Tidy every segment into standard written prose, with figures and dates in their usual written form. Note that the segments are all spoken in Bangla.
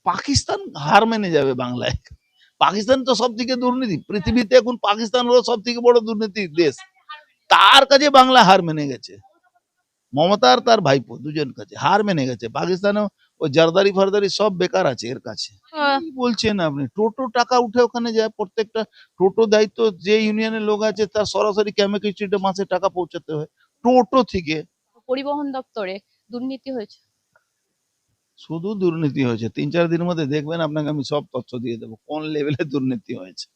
পাকিস্তান হার মেনে যাবে বাংলায়। পাকিস্তান তো সব থেকে দুর্নীতি পৃথিবীতে, এখন পাকিস্তান হলো সব থেকে বড় দুর্নীতি দেশ। তার কাছে বাংলা হার মেনে গেছে। মমতা আর তার ভাইপো দুজন কাছে হার মেনে গেছে। পাকিস্তানে ওই জারদারি ফারদারি সব বেকার আছে এর কাছে। কি বলছেন আপনি? টোটো টাকা উঠে ওখানে যায়, প্রত্যেকটা টোটো দায়িত্ব যে ইউনিয়নের লোক আছে তার সরাসরি ক্যামেক স্ট্রিটে মাসে টাকা পৌঁছাতে হয় টোটো থেকে। পরিবহন দপ্তরে দুর্নীতি হয়েছে। শুধু দুর্নীতি হয়েছে, 3-4 দিনের মধ্যে দেখবেন, আপনাকে আমি সব তথ্য দিয়ে দেবো কোন লেভেলে দুর্নীতি হয়েছে।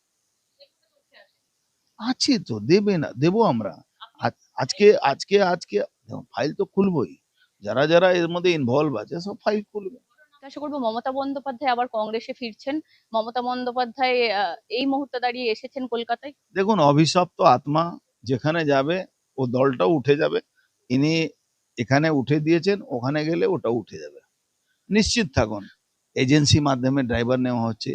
আছে তো, দেবে না, দেবো আমরা। আজকে আজকে আজকে ফাইল তো খুলবই, যারা যারা এর মধ্যে ইনভলভ আছে সব ফাইল খুলবে। আশা করবো মমতা বন্দ্যোপাধ্যায় আবার কংগ্রেসে ফিরছেন। মমতা বন্দ্যোপাধ্যায় এই মুহূর্তে দাঁড়িয়ে এসেছেন কলকাতায়। দেখুন, অভিশপ্ত আত্মা যেখানে যাবে ও দলটাও উঠে যাবে। ইনি এখানে উঠে দিয়েছেন, ওখানে গেলে ওটা উঠে যাবে, নিশ্চিত থাকুন। এজেন্সি মাধ্যমে ড্রাইভার নেওয়া হচ্ছে।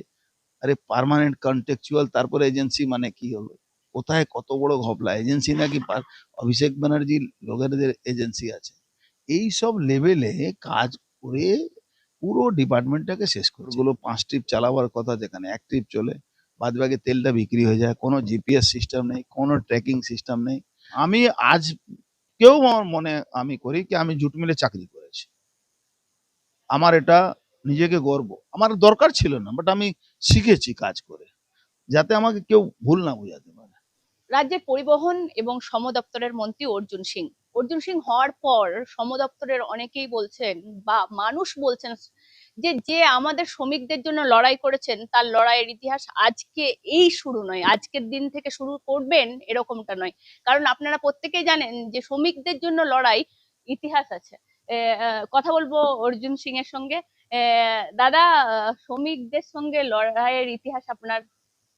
আরে পার্মানেন্ট কন্ট্রাকচুয়াল, তারপরে এজেন্সি মানে কি হলো? কোথায় কত বড় ঘপলা! এজেন্সি নাকি অভিষেক ব্যানার্জি লোকেদের এজেন্সি আছে। এই সব লেভেলে কাজ করে পুরো ডিপার্টমেন্টটাকে শেষ করে। গুলো 5 ট্রিপ চালাবার কথা, যেখানে 1 ট্রিপ চলে, বাদ বাকি তেলটা বিক্রি হয়ে যায়। কোনো জিপিএস সিস্টেম নেই, কোনো ট্র্যাকিং সিস্টেম নেই। আমি আজ কেউ আমার মনে আমি করি কি আমি জুট মিলে চাকরি করেছি, আমার এটা নিজেকে গর্ব। আমার দরকার ছিল না, বাট আমি শিখেছি কাজ করে, যাতে আমাকে কেউ ভুল না বোঝাতে পারে। রাজ্যের পরিবহন এবং শ্রম দপ্তরের মন্ত্রী অর্জুন সিং হওয়ার পর শ্রম দপ্তরের অনেকেই বলছেন বা মানুষ বলছেন যে যে আমাদের শ্রমিকদের জন্য লড়াই করেছেন তার লড়াইয়ের ইতিহাস আজকে এই শুরু নয়, আজকের দিন থেকে শুরু করবেন এরকমটা নয়। কারণ আপনারা প্রত্যেকেই জানেন যে শ্রমিকদের জন্য লড়াই ইতিহাস আছে। কথা বলবো অর্জুন সিং এর সঙ্গে। দাদা, শ্রমিকদের সঙ্গে লড়াইয়ের ইতিহাস আপনার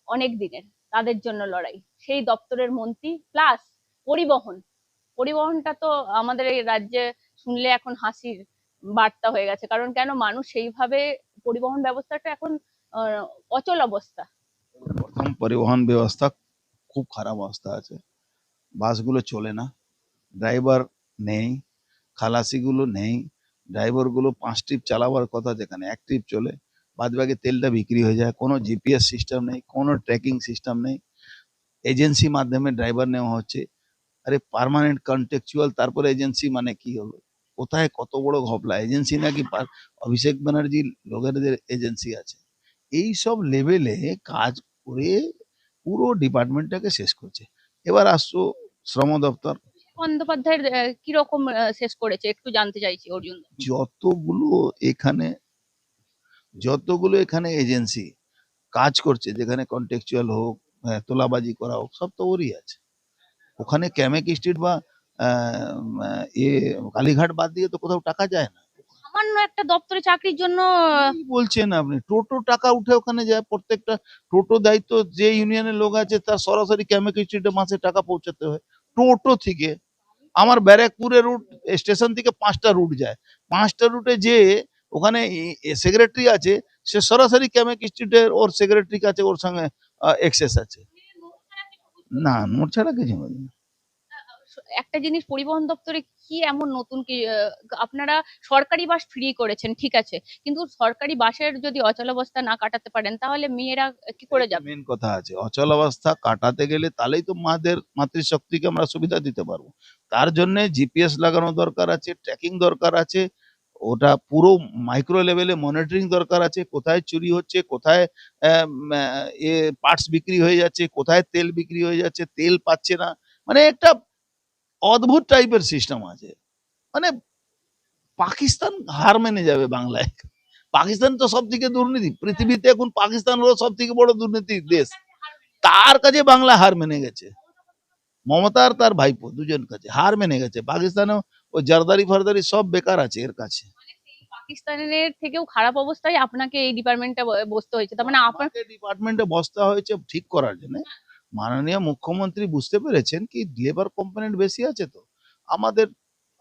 অনেক দিনের, তাদের জন্য লড়াই, সেই দপ্তরের মন্ত্রী প্লাস পরিবহনটা তো আমাদের এই রাজ্যে শুনলে এখন হাসির বার্তা হয়ে গেছে। কারণ কেন, মানুষ সেইভাবে পরিবহন ব্যবস্থাটা এখন অচল অবস্থা। প্রথম, পরিবহন ব্যবস্থা খুব খারাপ অবস্থা আছে। বাসগুলো চলে না, ড্রাইভার নেই, খালাসিগুলো নেই। ড্রাইভারগুলো 5 ট্রিপ চালাবার কথা, যেখানে 1 ট্রিপ চলে, বাদ বাকি তেলটা বিক্রি হয়ে যায়। কোনো জিপিএস সিস্টেম নেই, কোনো ট্র্যাকিং সিস্টেম নেই। এজেন্সি মাধ্যমে ড্রাইভার নেওয়া হচ্ছে। আরে পার্মানেন্ট কন্ট্রাকচুয়াল, তারপরে এজেন্সি মানে কি হলো? কোথায় কত বড় ঘপলা! এজেন্সি নাকি অভিষেক ব্যানার্জি লোকেদের এজেন্সি আছে। এই সব লেভেলে কাজ করে পুরো ডিপার্টমেন্টটাকে শেষ করছে। এবার আসছো শ্রম দপ্তর। বন্দ্যোপাধ্যায়ের কিরকম শেষ করেছে একটু জানতে চাইছি অর্জুন। যতগুলো এখানে যতগুলো এখানে এজেন্সি কাজ করছে, যেখানে কন্ট্রাকচুয়াল হোক, তোলাবাজি করা হোক, সব তো ওরই আছে। ওখানে ক্যামেক স্ট্রিট বা কালীঘাট বাদ দিয়ে তো কোথাও টাকা যায় না। সামান্য একটা দপ্তরে চাকরির জন্য কি বলছেন আপনি? টোটো টাকা উঠে ওখানে যায়, প্রত্যেকটা টোটো দায়িত্ব যে ইউনিয়নের লোক আছে তার সরাসরি ক্যামেক স্ট্রিটে মাসে টাকা পৌঁছাতে হয় টোটো থেকে। আমার ব্যারাকপুরের রুট স্টেশন থেকে 5টা রুট যায়, 5টা রুটে যে ওখানে সেক্রেটারি আছে, সে সরাসরি ক্যামেক স্ট্রিটের ওর সেক্রেটারি কাছে, ওর সঙ্গে এক্সেস আছে। না, নোট ছাড়া কিছু হবে না। একটা জিনিস, পরিবহন দপ্তরে কি এমন নতুন কি আপনারা সরকারি বাস ফ্রি করেছেন, ঠিক আছে, কিন্তু সরকারি বাসের যদি অচলাবস্থা না কাটাতে পারেন তাহলে মেয়েরা কি করে যাবে? মেন কথা আছে, অচল অবস্থা কাটাতে গেলে তাহলেই তো মাতৃশক্তিকে আমরা সুবিধা দিতে পারবো। তার জন্য জিপিএস লাগানো দরকার আছে, ট্র্যাকিং দরকার আছে, ওটা পুরো মাইক্রো লেভেলে মনিটরিং দরকার আছে। কোথায় চুরি হচ্ছে, কোথায় পার্টস বিক্রি হয়ে যাচ্ছে, কোথায় তেল বিক্রি হয়ে যাচ্ছে, তেল পাচ্ছে না, মানে একটা অদ্ভুত টাইপের সিস্টেম আছে। মানে পাকিস্তান হার মেনে যাবে বাংলায়। পাকিস্তান তো সব থেকে দুর্নীতি পৃথিবীতে, এখন পাকিস্তান হলো সব থেকে বড় দুর্নীতি দেশ। তার কাছে বাংলা হার মেনে গেছে। মমতা আর তার ভাইপো দুজন কাছে হার মেনে গেছে। পাকিস্তানে ওই জারদারি ফারদারি সব বেকার আছে এর কাছে। পাকিস্তানের থেকেও খারাপ অবস্থায় আপনাকে এই ডিপার্টমেন্টে বসতে হয়েছে, তার মানে আপনার ডিপার্টমেন্টে বসতে হয়েছে ঠিক করার জন্য। মাননীয় মুখ্যমন্ত্রী বুঝতে পেরেছেন কি লেবার কম্পোনেন্ট বেশি আছে, তো আমাদের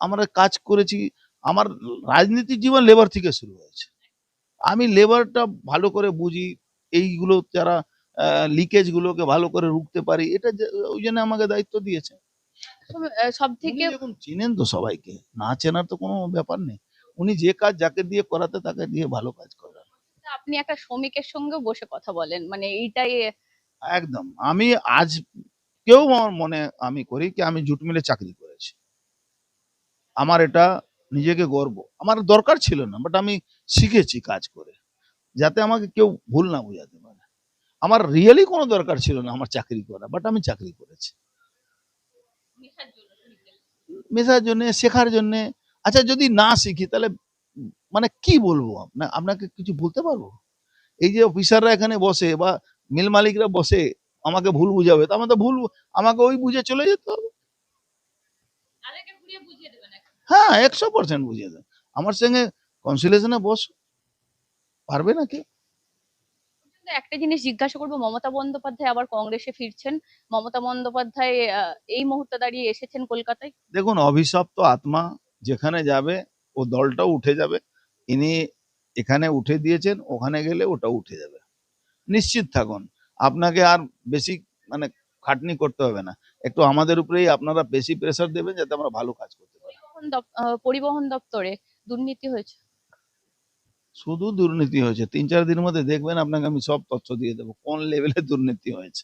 আমরা কাজ করেছি। আমার রাজনীতির জীবন লেবার থেকে শুরু হয়েছে। আমি লেবারটা ভালো করে বুঝি, এইগুলো যারা লিকেজ গুলোকে ভালো করে রুখতে পারি, এটা ওই জন্য আমাকে দায়িত্ব দিয়েছে। সব উনি থেকে দেখুন চিনেন তো সবাইকে, না চেনার তো কোনো ব্যাপার নেই। উনি যে কাজ যাকে দিয়ে করাতে তাকে দিয়ে ভালো কাজ করান। আপনি একটা শ্রমিকের সঙ্গেও বসে কথা বলেন, মানে এইটাই। একদম। আমি আজ কেউ আমার মনে আমি করি কি আমি জুট মিলে চাকরি করেছি। আমার এটা নিজেকে গর্ব। আমার দরকার ছিল না, বাট আমি শিখেছি কাজ করে, যাতে আমাকে কেউ ভুল না বোঝাতে পারে। আমার রিয়েলি কোনো দরকার ছিল না আমার চাকরি করা, বাট আমি চাকরি করেছি মেশার জন্য, শেখার জন্য। আচ্ছা, যদি না শিখি তাহলে মানে কি বলবো, আপনাকে কিছু বলতে পারবো? এই যে অফিসাররা এখানে বসে বা মিল মালিকরা বসে আমাকে ভুল বুঝাবে, তো আমার তো ভুল, আমাকে ওই বুঝে চলে যেতে হবে। হ্যাঁ, 100% বুঝিয়ে দেবে। আমার সঙ্গে কনসিলেশনে বস, পারবে না কেউ। কিন্তু একটা জিনিস জিজ্ঞাসা করবো, মমতা বন্দ্যোপাধ্যায় আবার কংগ্রেসে ফিরছেন। মমতা বন্দ্যোপাধ্যায় এই মুহূর্তে দাঁড়িয়ে এসেছেন কলকাতায়। দেখুন, অভিশপ্ত আত্মা যেখানে যাবে ও দলটাও উঠে যাবে। ইনি এখানে উঠে দিয়েছেন, ওখানে গেলে ওটা উঠে যাবে, নিশ্চিত থাকুন। আপনাকে আর বেশি মানে খাটনি করতে হবে না। একটু আমাদের উপরেই আপনারা বেশি প্রেসার দেবেন যাতে আমরা ভালো কাজ করতে পারি। পরিবহন দপ্তরে দুর্নীতি হয়েছে। শুধু দুর্নীতি হয়েছে, 3-4 দিনের মধ্যে দেখবেন, আপনাকে আমি সব তথ্য দিয়ে দেবো কোন লেভেলে দুর্নীতি হয়েছে।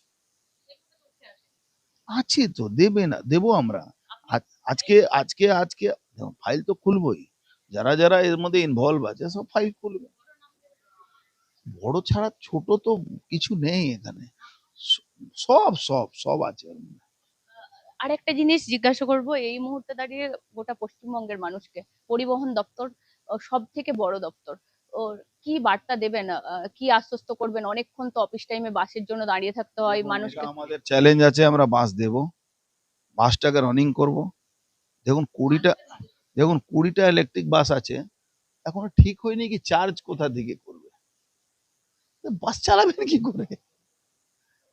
আছে তো, দেবে না, দেবো আমরা। আজকে আজকে আজকে ফাইল তো খুলবই। যারা যারা এর মধ্যে ইনভলভ আছে সব ফাইল খুলবে। বড় ছাড়া ছোট তো কিছু নেই এখানে, স- সব সব সব আছে এর মধ্যে। আর একটা জিনিস জিজ্ঞাসা করব, এই মুহূর্তে দাঁড়িয়ে গোটা পশ্চিমবঙ্গের মানুষকে পরিবহন দপ্তর সব থেকে বড় দপ্তর, ওর কি বার্তা দেবেন, কি আশ্বস্ত করবেন? অনেকক্ষণ তো অফিস টাইমে বাসের জন্য দাঁড়িয়ে থাকতে হয় দেখুন, মানুষকে। এটা আমাদের চ্যালেঞ্জ আছে, আমরা বাস দেব, বাসটাকে রানিং করব। দেখুন 20টা ইলেকট্রিক বাস আছে, এখনো ঠিক হয়নি কি চার্জ কোথা থেকে করবে, বাস চালাবেন কি করে?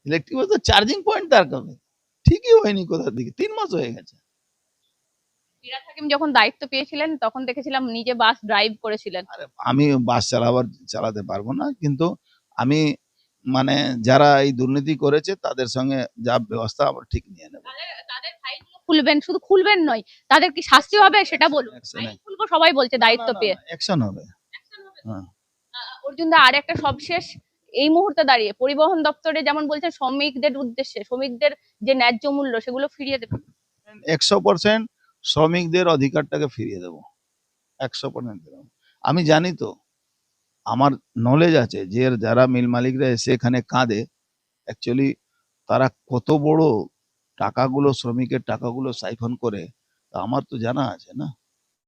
ইলেকট্রিক বাস তো চার্জিং পয়েন্ট দরকার হবে, ঠিকই হয়নি কোথা থেকে, 3 মাস হয়ে গেছে। ফিরাদ হাকিম যখন দায়িত্ব পেয়েছিলেন তখন দেখেছিলাম নিজে বাস ড্রাইভ করেছিলেন। আরে আমি বাস চালাতে পারবো না, কিন্তু আমি মানে যারা এই দুর্নীতি করেছে তাদের সঙ্গে যা ব্যবস্থা আমরা ঠিক নিয়ে নেব। তাদের ফাইলগুলো খুলবেন, শুধু খুলবেন নয়, তাদের কি শাস্তি হবে সেটা বলুন। ফাইল খুলবো সবাই বলছে দায়িত্ব পেয়ে। অ্যাকশন হবে। হ্যাঁ, অর্জুন দা, আর একটা সবশেষ, এই মুহূর্তে দাঁড়িয়ে পরিবহন দপ্তরে যেমন বলছেন শ্রমিকদের উদ্দেশ্যে, শ্রমিকদের যে ন্যায্য মূল্য সেগুলো ফিরিয়ে দেবেন। 100% শ্রমিকদের অধিকারটাকে ফিরিয়ে দেবো, 100% দেবো। আমি জানি তো, আমার নলেজ আছে যে যারা মিল মালিকরা এসে এখানে কাঁদে, অ্যাকচুয়ালি তারা কত বড় টাকাগুলো, শ্রমিকের টাকাগুলো সাইফন করে, তা আমার তো জানা আছে না।